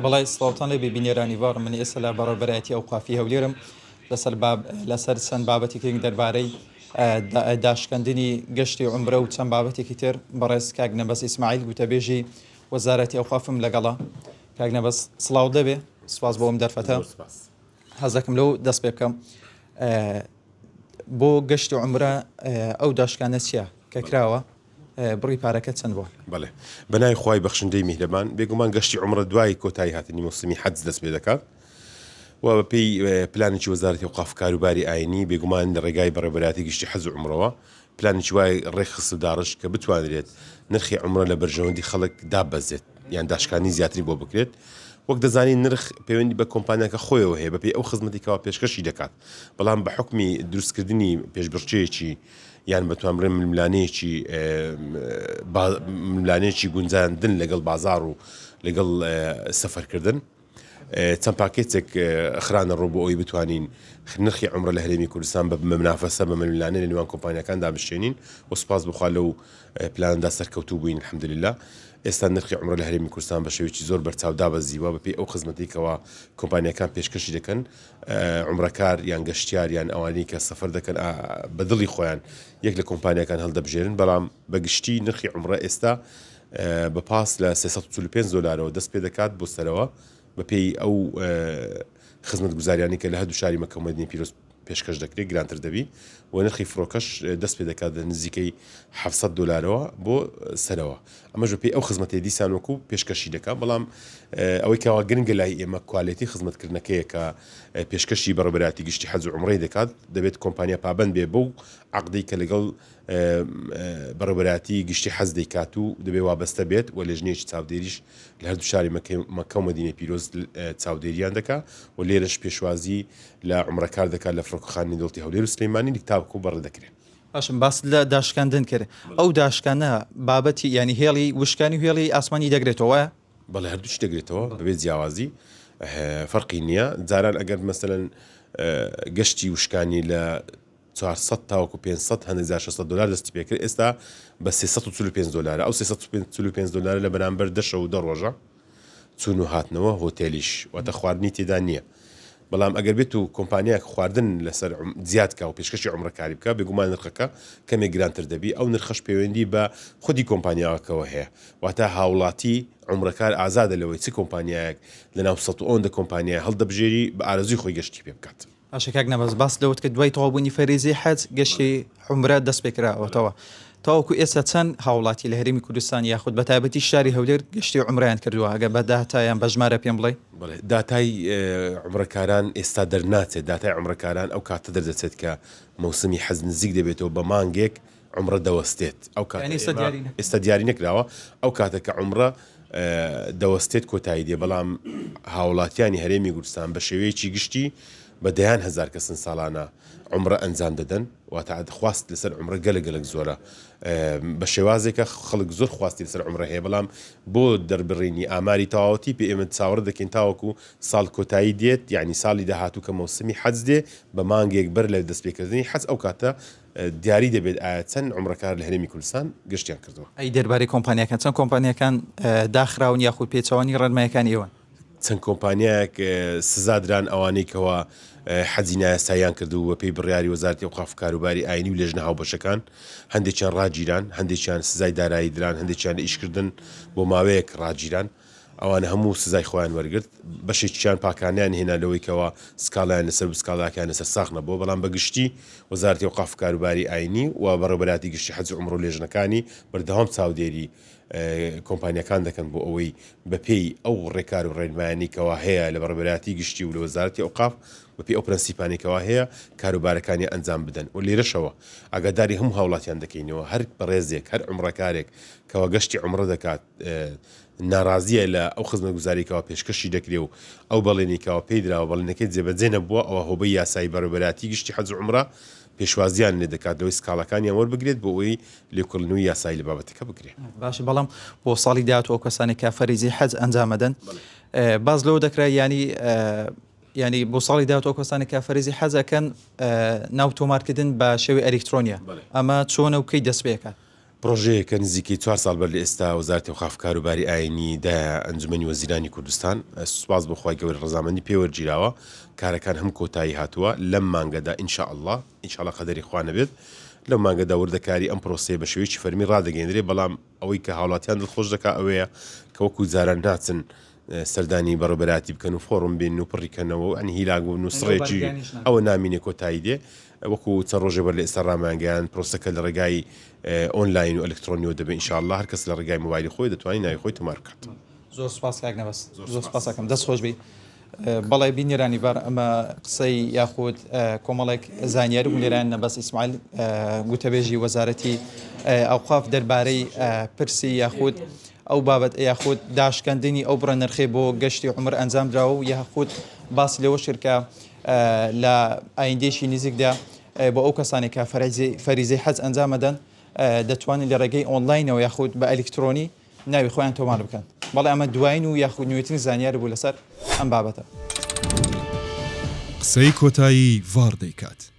بەڵای سڵاوتان لێ ببینێرانی وار منی ئێستا لە بەڕێوەبەرایەتی ئەوقافی هەولێرم لەسەر چەند بابەتێکی دەربارەی داشکەندنی گەشتی عومرە و چەند بابەتێکی تر بەڕێز کاک نەبەس ئیسماعیل گوتەبێژی وەزارەتی ئەوقافم لەگەڵا. کاک نەبەس سڵاو دەبێ، سوپاس بۆم دەرفەتە. حەزەکەم لەو دەست پێ بکەم بۆ گەشتی عومرە ئەو داشکانە چییە کە کراوە بڕی پارەکە چەند بووە؟ بەڵێ بەنای خوای بەخشندەی میهرەبان بێگومان گەشتی عومرە دوای کۆتایی هاتنی موسمی حەج دەست پێ دەکات و بەپێی پلانێکی وەزارەتی ئەوقاف کاروباری ئاینی بێگومان لە ڕێگای بەڕێوەبەراتی گشتی حەج و عومرەوە پلانێکی وای ڕێکخست و داڕش کە بتوانرێت نرخی عومرە لە بەرژەوەندی خەڵک دابەزێت یان داشکانی زیاتری بۆ بکرێت. وەک دەزانین نرخ پەیوەندی بە کۆمپانیاکە خۆیەوە هەیە بەپێی ئەو خزمەتی کەوا پێشکەشی دەکات، بەڵام بە حکمی دروستکردنی پێشبڕچەیەکی یان بەتوانڕێ ململانەیەکی گونجاندن لەگەڵ بازار و لەگەڵ سەفەرکردن چەند پاکێتێک خرانە ڕوو بۆ ئەوی بتوانین نرخی عومرە لە هەرێمی کوردستان بە منافەسە بە ململانە لە نێوان کۆمپانیەکاندا بشێنین و سوپاس بخوا لەو پلاندا سەرکەوتوو بووین الحەمدولله. ئێستا نرخی عومرە لە هەرێمی کوردستان بە شێوەیەکی زۆر بەرچاو دابەزیوە بەپێی ئەو خزمەتی کەوا کۆمپانیەکان پێشکەشی دەکەن عومرەکار یان گەشتیار یان ئەوانەی کە سەفەر دەکەن بە دڵی خۆیان یەک لە کۆمپانیەکان هەڵدەبژێرن، بەڵام بەگشتی نرخی عومرە ئێستا بە پاس لە 345 دلارەوە دەست پێ دەکات بۆ سەرەوە بەپێی ئەو خزمەت گوزاریانی کە لە هەردوو شاری مەکە و مەدینە پیرۆز پێشکەش دەکرێت گرانتر دەبی و نرخی فڕۆکەش دەست پێ دەکات نزیکەی 700 دلارەوە بۆ سەرەوە. ئەمەش بەپێی ئەو خزمەتی دیسان وەکو پێشکەشی دەکات، بەڵام ئەوەی کەوا گرنگە لای ئێمە کوالیتی خزمەتکردنەکەیە کە پێشکەشی بەڕێوەبەراتی گشتی حەج و عومرەی دەکات دەبێت کۆمپانیا پابەند بێ بەو عەقدەی کە لەگەڵ بەڕێوەبەراتی گشتی حەج دەیکات و دەبێ وابەستە بێت و لێژنەیەکی چاودێریش لە هەردوو شاری مەکە و مەدینە پیرۆز چاودێریان دەکات و لێرەش پێشوازی لە عومرەکار دەکات لە فڕۆکەخانەی دەوڵەتی هەولێر و سلەیمانی تاوەکو بەڕێ دەکرێت. باشم باس لە داشکاندن کرد ئەو داشکانە بابەتی ینی هێڵی وشکانی و هێڵی ئاسمانی دەگرێتەوە؟ بەڵێ هەردووش دەگرێتەوە بەبێت جیاوازی فەرقی نییە. جاران ئەگەر مەسەلەن گەشتی وشکانی لە 400 تاوەکو 500 1600 دلار دەستی پێکرد، ئێستا بە 345 دلار ئەو 345 دلار لە بەرامبەر دەشە و دە ڕۆژە چون و هاتنەوە هۆتێلیش واتە خواردنی تێدا نییە. بەڵام ئەگەر بێت و کۆمپانیاک خواردن لەسەر زیادکە و پێشکەشی عومرەکاری بکە بێگومان نرخەکە کەمێک گرانتر دەبی ئەو نرخەش پەیوەندی بە خودی کۆمپانیاکەوە هەیە، واتە هاوڵاتی عومرەکار ئازادە لەوەی چ کۆمپانیایەک لە ناو 100 کۆمپانیای هەڵدەبژێری بە ئارەزوی خۆی گەشتی پێ بکات. ئاشکاک نەبەس باس لەوت کە دوای تەواوبوونی فەرێزی حەج گەشتی عومرە دەست پێکراوەتەوە تاوەکو ئێستا چەند هاوڵاتی لە هەرێمی کوردستان یاخود بە تایبەتی شاری هەولێر گەشتی عومرەیان کردووە ئەگە بە داتایان بە ژمارە پێم بڵێ؟ بڵێ داتای عومرەکاران ئێستا دەرناچێت، داتای عومرەکاران ئەو کاتە دەردەچێت کە مەوسمی حەج نزیک دەبێتەوە بە مانگێک عومرە دەوەستێت. ئەو کات ئێستا دیاری نەکراوە ئەو کاتە کە عومرە دەوەستێت کۆتایی دێ، بەڵام هاوڵاتیانی هەرێمی کوردستان بە شێوەیەکی گشتی بە دەیان هەزار کەسن ساڵانە عومرە ئەنجام دەدەن واتە خواست لەسەر عومرە گەلک زۆرە بە شێوازێکە خەڵک زۆر خواستی لەسەر عومرە هەیە، بەڵام بۆ دەربڕینی ئاماری تەواوەتی پێ ئێمە چاوەڕ دەکەین تاوەکو ساڵ کۆتایی دێت، یعنی ساڵی داهاتوو کە مەوسمی حەج دێ بە مانگێک بەر لە دەستپێکردنی حەج ئەو کاتە دیاری دەبێت ئایا چەند عومرەکار لە هەرێمی کوردستان گەشتیان کردووە. ئەی دەربارەی کۆمپانیەکان چەند کۆمپانیەکان داخراون یاخود پێچەوانی ڕێنمایەکان ئێوە؟ چەند کۆمپانیایەک سزادران ئەوانەی کەەوە حەجی نایەستاییان کردو و پێی بڕیاری وەزارەتی ئەوقاف کاروباری ئاینی و لێژنە هاوبەشەکان هەندێکیان ڕاگیران، هەندێکیان سزای دارایی دران، هەندێکیان ئیشکردن بۆ ماوەیەک ڕاگیران، ئەوانە هەموو سزای خۆیان وەرگرت. بەشێکیان پاکانیان هێنا لەوەی کەەوە سکاڵیان لەسەر سکاڵاکیان لەسەر ساخ نەبووە، بەڵام بەگشتی وەزارەتی ئەوقاف کاروباری ئاینی و بەڕێوەبەراتی گشتی حەج و عومرە و لێژنەکانی بەردەوام چاودێری کۆمپانیەکان دەکەن بۆ ئەوەی بەپێی ئەو ڕێکار و ڕێنمایانی کەوا هەیە لە بەڕێوەبەراتی گشتی و لە وەزارەتی ئەوقاف بەپێی ئەو پرەنسیپانێکەوە هەیە کاروبارەکانی ئەنجام بدەن و لێرەشەوە ئاگاداری هەموو هاوڵاتیان دەکەینەوە هەر بەڕێزێک هەر عومرەکارێک کەوا گەشتی عومرە دەکات ناڕازیە لە ئەو خزمەت گوزاریکەوە پێشکەشی دەکرێ و ئەو بەڵێنێکەوە پێی درراوە بەڵێنەکەی جێبەجێ نەبووە ئەوە هۆبەی یاسایی بەڕێوەبەراتی گشتی حەج و عومرە پێشوازیان لێ دەکات لەوەی سکاڵەکانیان وەربگرێت بۆ ئەوەی لێکۆڵینەوەی یاسایی لە بابەتەکە بکرێت. باش بەڵام بۆ ساڵی داهاتوو کەسانی کە فەرێزی حەج ئەنجامەدەن باز لەوە دەکرا ینی بۆ ساڵی داهاتوو کەسانی کە فەرێزی حەجەکەن ناو تۆمارکردن بە شێوەی ئەلکترۆنیە ئەمە چۆنە و کەی دەست پێ دەکات؟ پرۆژەیە کە نزیکەی 4 ساڵ بەر لە ئێستا وەزارەتی ئەوقاف کاروباری ئاینی دایە ئەنجومەنی وەزیرانی کوردستان سوپاس بۆخوای گەورە ڕەزامەندی پێوەرگیراوە کارەکان هەم کۆتایی هاتووە لەم مانگەدا ئینشاءالله قەدەری خوا نەبێت لەو مانگەدا وردەکاری ئەم پرۆسەیە بە شێوەیەکی فەرمی ڕادەگەیەنرێ بەڵام ئەوەی کە هاوڵاتیان دڵخۆش دەکا ئەوەیە کە وەکو جاران ناچن سەردانی بەڕێبەراتی بکەن و فۆڕم بین و پڕیکەنەوە ئەنی هیلاگ و نووسڕێکی ئەوە نامینێ کۆتایی دێ وەکو چەند ڕۆژێ بەر لە ئێستا ڕامانگەیان پرۆسەکە لە ڕێگای ئۆنلاین و ئەلکترۆنیەوە دەبێت ئینشاءالله هەر کەس لە ڕێگای مۆبایلی خۆی دەتوانێت ناوی خۆی تۆمار بکات. زۆر سوپاس کاک نەبەست زۆر سوپاسەکەم دەست خۆش بی بەڵێ بینێرانی بار ئەمە قسەی یاخود کۆمەڵێک زانیاری بوونێران نەبەست ئیسماعیل گوتەبێژی وەزارەتی ئەوقاف دەربارەی پرسی یاخود ئەو بابەت یاخود داشکاندنی ئەو بڕە نرخێ بۆ گەشتی عومر ئەنجام دراوە و یاخود باسی لەوە شرکە لە ئایندێشی نزیکدا بۆ ئەو کەسانی کە فەریزەی حەج ئەنجامەدەن دەتوانن لە ڕێگەی ئۆنلاینەوە یاخود بە ئەلکترۆنی ناوی خۆیان تۆمار بکەن بەڵێ ئەمە دوایین و یاخود نوێترین زانیاری بوو لەسەر ئەم بابەتە قسەی کۆتایی ڤار دەیکات.